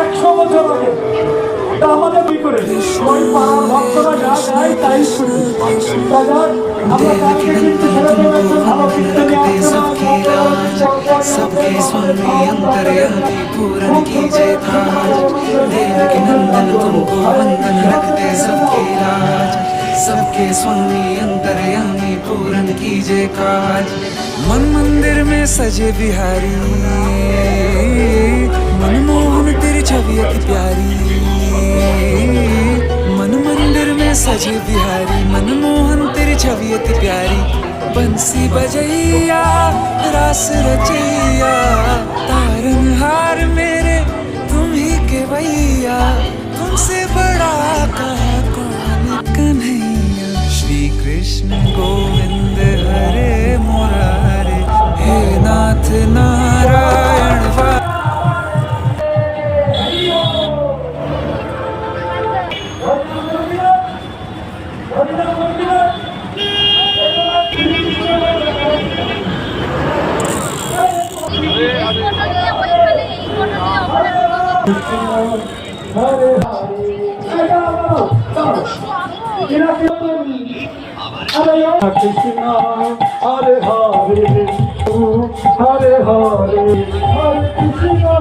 100 বছর আগে তা আমাদের কি করে ওই পাড়ার ভক্তরা যা যায় তাই শুনি আমরা কালকে কিন্তু সেরকম একটা ভালো কীর্তনে सबके स्वामी अंतर्यामी पूरन कीजे काज देवकी नंदन तुमको वंदन रखते सबके लाज सबके स्वामी अंतर्यामी पूरन कीजे काज मन मंदिर में सजे बिहारी मनमोहन तेरी छवि अति प्यारी मन मंदिर में सजे बिहारी मनमोहन तेरी छवि अति प्यारी बंसी बजैया रास रचैया तारनहार मेरे तुम ही के भैया तुमसे बड़ा कहा कौन कन्हैया श्री कृष्ण गोविंद हरे मुरारे हे नाथ Narayan Krishna, Hare Hare, Hare Hare, Hare Krishna,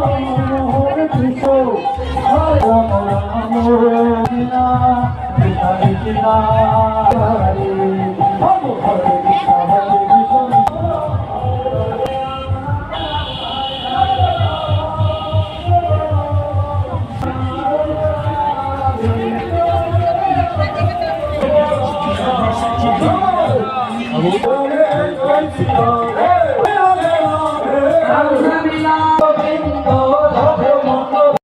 Hare Krishna, Hare Rama, Hare Krishna, Krishna Krishna, Hare Hare, Hare Krishna, Hare Krishna. Hare Hare, Hare Hare,